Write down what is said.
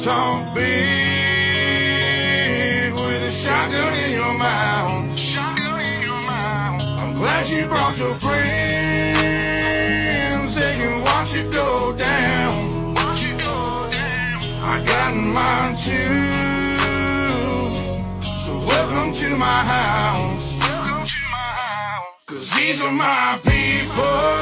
talk big with a shotgun in your mouth. I'm glad you brought your friends. They can watch it go down. I got mine too. So welcome to my house. 'Cause these are my people.